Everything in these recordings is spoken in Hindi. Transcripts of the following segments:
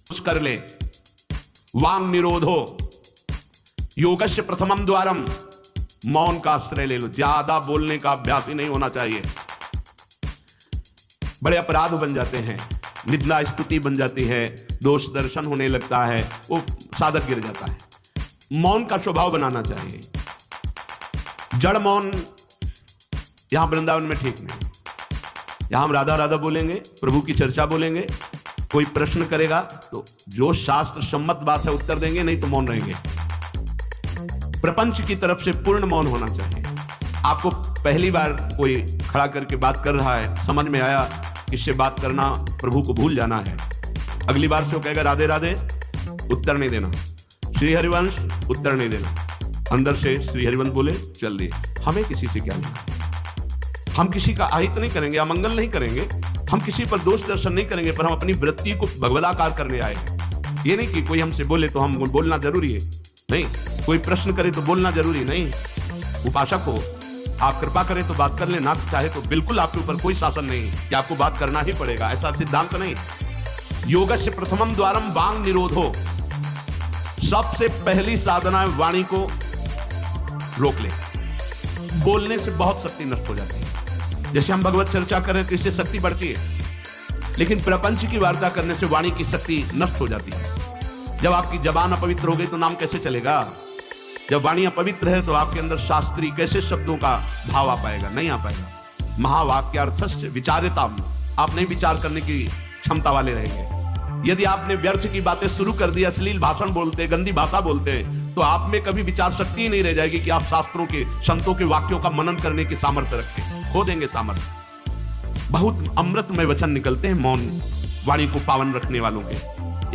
कुछ कर ले। वांग निरोधो योगस्य प्रथमम द्वारम, मौन का आश्रय ले लो। ज्यादा बोलने का अभ्यास ही नहीं होना चाहिए। बड़े अपराध बन जाते हैं, निंदा स्तुति बन जाती है, दोष दर्शन होने लगता है, वो साधक गिर जाता है। मौन का स्वभाव बनाना चाहिए। जड़ मौन यहां वृंदावन में ठीक नहीं। यहां हम राधा राधा बोलेंगे, प्रभु की चर्चा बोलेंगे। कोई प्रश्न करेगा तो जो शास्त्र सम्मत बात है उत्तर देंगे, नहीं तो मौन रहेंगे। प्रपंच की तरफ से पूर्ण मौन होना चाहिए। आपको पहली बार कोई खड़ा करके बात कर रहा है, समझ में आया इससे बात करना प्रभु को भूल जाना है, अगली बार से वो कहेगा राधे राधे, उत्तर नहीं देना। श्री हरिवंश, उत्तर नहीं देना। अंदर से श्री हरिवंश बोले चल दिए। हमें किसी से क्या लेना? हम किसी का अहित नहीं करेंगे, अमंगल नहीं करेंगे, हम किसी पर दोष दर्शन नहीं करेंगे, पर हम अपनी वृत्ति को भगवदाकार करने आए। ये नहीं कि कोई हमसे बोले तो हम बोलना जरूरी है, नहीं। कोई प्रश्न करे तो बोलना जरूरी नहीं। उपासक हो, आप कृपा करें तो बात कर ले, ना चाहे तो बिल्कुल आपके ऊपर कोई शासन नहीं कि आपको बात करना ही पड़ेगा, ऐसा सिद्धांत नहीं। योगस्य प्रथमम द्वारम वांग निरोधो, सबसे पहली साधना है वाणी को रोक ले। बोलने से बहुत शक्ति नष्ट हो जाती है। जैसे हम भगवत चर्चा करें तो इससे शक्ति बढ़ती है, लेकिन प्रपंच की वार्ता करने से वाणी की शक्ति नष्ट हो जाती है। जब आपकी जबान अपवित्र हो गई तो नाम कैसे चलेगा? जब वाणी अपवित्र है तो आपके अंदर शास्त्रीय कैसे शब्दों का भाव आ पाएगा? नहीं आ पाएगा। महावाक्यार्थस्य विचारिता, आप नहीं विचार करने की क्षमता वाले रहेंगे। यदि आपने व्यर्थ की बातें शुरू कर दी, अश्लील भाषण बोलते, गंदी भाषा बोलते, तो आप में कभी विचार शक्ति ही नहीं रह जाएगी कि आप शास्त्रों के, संतों के वाक्यों का मनन करने की सामर्थ्य रखें। खो देंगे सामर्थ्य। बहुत अमृतमय वचन निकलते हैं मौन वाणी को पावन रखने वालों के,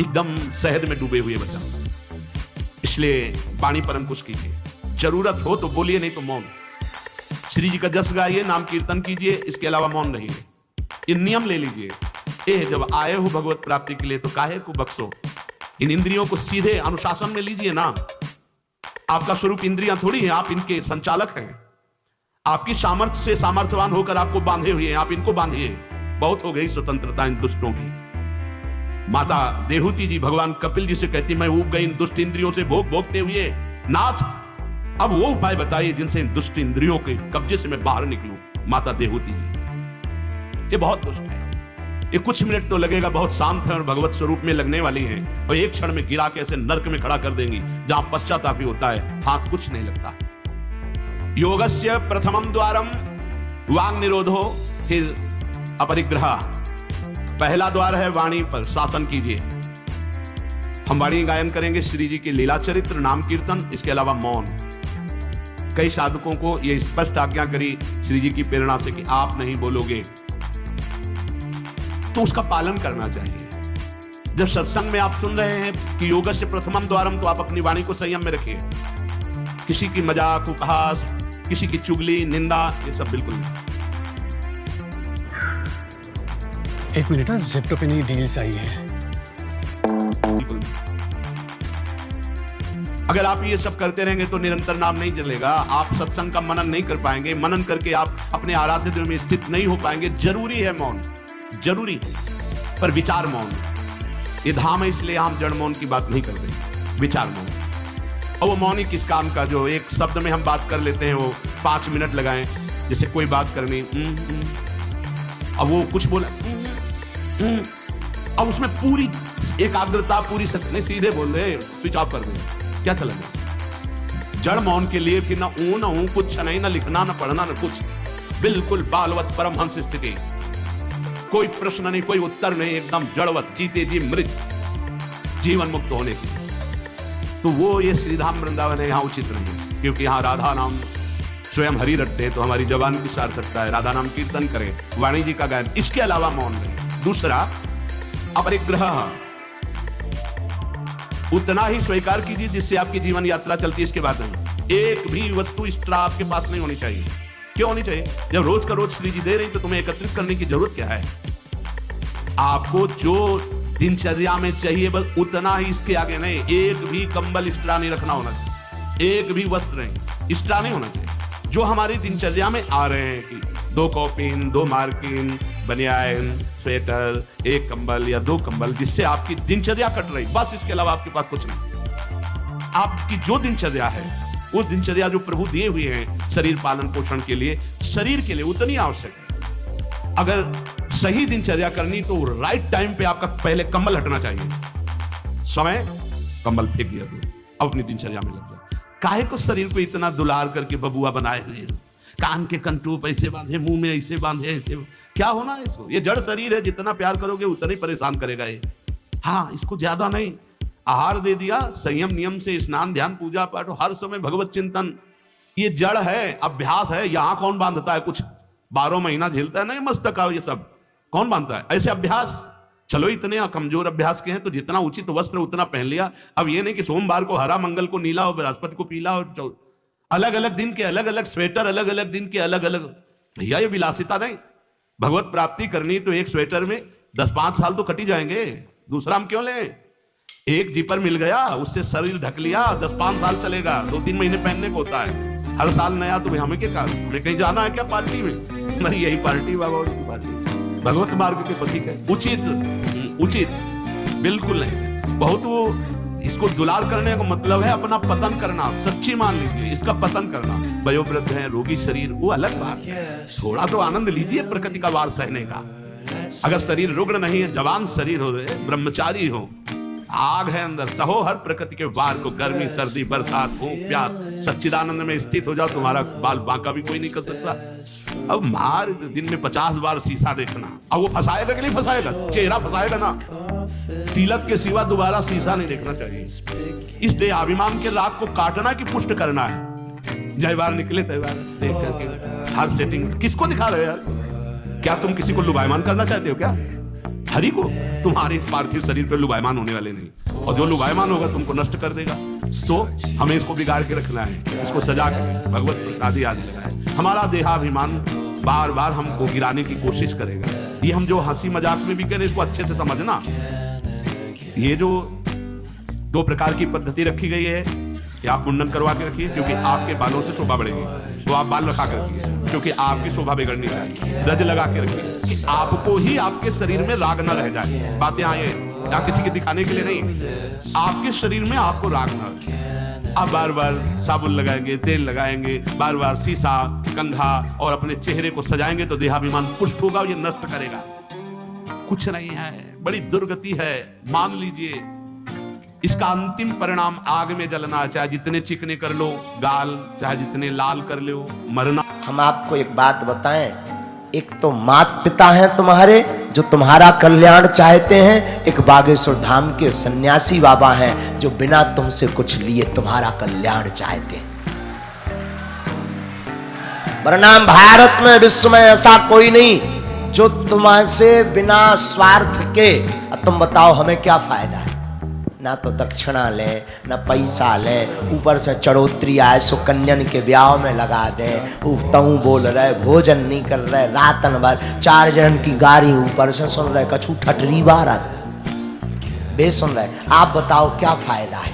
एकदम शहद में डूबे हुए वचन। इसलिए वाणी पर अंकुश कीजिए। जरूरत हो तो बोलिए, नहीं तो मौन। श्री जी का जस गाइए, नाम कीर्तन कीजिए, इसके अलावा मौन रहिए। ये नियम ले लीजिए। जब आए हो भगवत प्राप्ति के लिए तो काहे को बख्शो। इन इंद्रियों को सीधे अनुशासन में लीजिए ना। आपका स्वरूप इंद्रियां थोड़ी है, आप इनके संचालक हैं। आपकी सामर्थ्य से सामर्थ्यवान होकर आपको बांधे हुए हैं, आप इनको बांधिए। बहुत हो गई स्वतंत्रता इन दुष्टों की। माता देहूती जी भगवान कपिल जी से कहती, मैं ऊब गई इन दुष्ट इंद्रियों से भोग भोगते हुए। नाथ, अब वो उपाय बताइए जिनसे इन दुष्ट इंद्रियों के कब्जे से मैं बाहर निकलूं। माता देहूती जी, ये बहुत दुष्ट है। ये कुछ मिनट तो लगेगा, बहुत शांत है और भगवत स्वरूप में लगने वाली हैं, और एक क्षण में गिरा के ऐसे नरक में खड़ा कर देंगी जहां पश्चाताप ही होता है, हाथ कुछ नहीं लगता। योगस्य प्रथमम द्वारम वांग निरोधो, फिर अपरिग्रह। पहला द्वार है वाणी पर शासन कीजिए। हम वाणी गायन करेंगे, श्री जी के लीला चरित्र, नाम कीर्तन, इसके अलावा मौन। कई साधकों को यह स्पष्ट आज्ञा करी श्री जी की प्रेरणा से कि आप नहीं बोलोगे, तो उसका पालन करना चाहिए। जब सत्संग में आप सुन रहे हैं कि योग से प्रथमम द्वारम, तो आप अपनी वाणी को संयम में रखिए। किसी की मजाक, उपहास, किसी की चुगली, निंदा, ये सब बिल्कुल नहीं। एक मिनट, ज़ेप्टो पे नई डील्स आई है। बिल्कुल। अगर आप ये सब करते रहेंगे तो निरंतर नाम नहीं चलेगा। आप सत्संग का मनन नहीं कर पाएंगे। मनन करके आप अपने आराध्य देव में स्थित नहीं हो पाएंगे। जरूरी है मौन, जरूरी है, पर विचार मौन। ये धाम है, इसलिए हम जड़ मौन की बात नहीं करते, विचार मौन। और वो मौन ही किस काम का, जो एक शब्द में हम बात कर लेते हैं, वो 5 मिनट लगाएं। जैसे कोई बात करनी, अब वो कुछ बोला, अब उसमें पूरी एकाग्रता, पूरी नहीं, सीधे बोल रहे, स्विच ऑफ कर दे, क्या चलेगा? जड़ मौन के लिए फिर ना ऊ कुछ नहीं, ना लिखना, ना पढ़ना, ना कुछ, बिल्कुल बालवत परमहंस स्थिति। कोई प्रश्न नहीं, कोई उत्तर नहीं, एकदम जड़वत, जीते जी मृत, जीवन मुक्त होने की। तो वो ये श्रीधाम वृंदावन है, यहाँ उचित नहीं, क्योंकि यहाँ राधा नाम स्वयं हरि रट्टे, तो हमारी जबान की सार्थकता है, राधा नाम कीर्तन करें, वाणी जी का गायन, इसके अलावा मौन रहे। दूसरा, अपरिग्रह, उतना ही स्वीकार कीजिए जिससे आपकी जीवन यात्रा चलती है, इसके बाद नहीं। एक भी वस्तु एक्स्ट्रा आपके पास नहीं होनी चाहिए। क्यों होनी चाहिए? जब रोज का रोज श्री जी दे रही तो तुम्हें एकत्रित करने की जरूरत क्या है? आपको जो दिनचर्या में चाहिए बस उतना ही, इसके आगे नहीं। एक भी कंबल एक्स्ट्रा नहीं रखना होना चाहिए, एक भी वस्त्र नहीं एक्स्ट्रा नहीं होना चाहिए। जो हमारी दिनचर्या में आ रहे हैं कि 2 कॉपिन, 2 मार्किन, बनियान, स्वेटर, एक कंबल या 2 कंबल, जिससे आपकी दिनचर्या कट रही, बस इसके अलावा आपके पास कुछ नहीं। आपकी जो दिनचर्या है, वो दिनचर्या जो प्रभु दिए हुए हैं शरीर पालन पोषण के लिए, शरीर के लिए उतनी आवश्यक है। अगर सही दिनचर्या करनी तो राइट टाइम पे आपका पहले कंबल हटना चाहिए। समय कंबल फेंक दिया दूर, अब अपनी दिनचर्या में लग जाओ। काहे को शरीर को इतना दुलार करके बबुआ बनाए हुए, कान के कंटूप ऐसे बांधे, मुंह में ऐसे बांधे, ऐसे क्या होना है इसको? ये जड़ शरीर है, जितना प्यार करोगे उतना ही परेशान करेगा ये। हाँ, इसको ज्यादा नहीं, आहार दे दिया, संयम नियम से स्नान ध्यान पूजा पाठ, हर समय भगवत चिंतन, ये जड़ है, अभ्यास है। यहाँ कौन बांधता है कुछ? 12 महीना झेलता है नहीं मस्तक का, ये सब कौन बांधता है? ऐसे अभ्यास, चलो इतने कमजोर अभ्यास के हैं तो जितना उचित वस्त्र उतना पहन लिया। अब ये नहीं कि सोमवार को हरा, मंगल को नीला और बृहस्पति को पीला, और अलग अलग दिन के अलग अलग स्वेटर, अलग अलग दिन के अलग अलग। भैया ये विलासिता नहीं। भगवत प्राप्ति करनी तो एक स्वेटर में 10-5 साल तो कटी जाएंगे, दूसरा हम क्यों लें? एक जीपर मिल गया, उससे शरीर ढक लिया, 10-5 साल चलेगा, 2-3 महीने पहनने को होता है। हर साल नया तो हमें क्या, हमें कहीं जाना है क्या पार्टी में? मेरी यही पार्टी, बाबा की पार्टी, भगवत मार्ग के पथिक है। उचित बिल्कुल नहीं से बहुत, वो इसको दुलार करने का मतलब है अपना पतन करना। सच्ची मान लीजिए, इसका पतन करना। वयोवृद्ध है, रोगी शरीर, वो अलग बात है। थोड़ा तो आनंद लीजिए प्रकृति का वार सहने का। अगर शरीर रुग्ण नहीं है, जवान शरीर हो, ब्रह्मचारी हो, आग है अंदर, सहो हर प्रकृति के वार को, गर्मी सर्दी बरसात भूख प्यास, सच्चिदानंद में स्थित हो जाओ, तुम्हारा बाल बांका भी कोई नहीं कर सकता। अब मार दिन में 50 बार शीशा देखना, अब वो फंसाएगा कि नहीं फंसाएगा? चेहरा फंसाएगा ना। तिलक के सिवा दोबारा शीशा नहीं देखना चाहिए। इस देहाभिमान के राग को काटना कि पुष्ट करना है। जय बार निकले तय बार देख करके हर सेटिंग किसको दिखा रहे हो यार? क्या तुम किसी को लुभायमान करना चाहते हो क्या? हरि को? तुम्हारे इस पार्थिव शरीर पर लुभायमान होने वाले नहीं, और जो लुभायमान होगा तुमको नष्ट कर देगा। तो हमें इसको बिगाड़ के रखना है, इसको सजा कर भगवत प्रसादी आदि लगाए। हमारा देहाभिमान बार बार हमको गिराने की कोशिश करेगा। ये हम जो हंसी मजाक में भी करें, इसको अच्छे से समझना। ये जो 2 प्रकार की पद्धति रखी गई है कि आप मुंडन करवा के रखिए क्योंकि आपके बालों से शोभा बढ़ेगी, तो आप बाल रखा के रखिए क्योंकि आपकी शोभा बिगड़नी चाहिए। रज लगा के रखिए कि आपको ही आपके शरीर में राग न रह जाए। बात यहाँ ये, या किसी के दिखाने के लिए नहीं, आपके शरीर में आपको राग न रहे। आप बार बार साबुन लगाएंगे, तेल लगाएंगे, बार बार शीशा, कंघा और अपने चेहरे को सजाएंगे तो देहाभिमान पुष्ट होगा, ये नष्ट करेगा। कुछ नहीं है, बड़ी दुर्गति है, मान लीजिए। इसका अंतिम परिणाम आग में जलना, चाहे जितने चिकने कर लो गाल, चाहे जितने लाल कर लो, मरना। हम आपको एक बात बताएं, एक तो माता पिता हैं तुम्हारे जो तुम्हारा कल्याण चाहते हैं, एक बागेश्वर धाम के सन्यासी बाबा हैं जो बिना तुमसे कुछ लिए तुम्हारा कल्याण चाहते हैं। वरना भारत में विश्व में ऐसा कोई नहीं जो तुम्हारे बिना स्वार्थ के। तुम बताओ हमें क्या फायदा है? ना तो दक्षिणा लें, ना पैसा लें, ऊपर से चढ़ोतरी आए सो कन्यन के ब्याह में लगा दें। तहु बोल रहे, भोजन नहीं कर रहे, रातन भर 4 जन की गाड़ी ऊपर से सुन रहे, कछु ठटरी बारत बे सुन रहे। आप बताओ क्या फायदा है?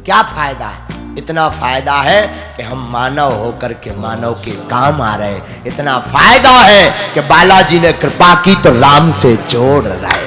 क्या फायदा है? इतना फायदा है कि हम मानव होकर के मानव के काम आ रहे। इतना फायदा है कि बालाजी ने कृपा की तो राम से जोड़ रहे।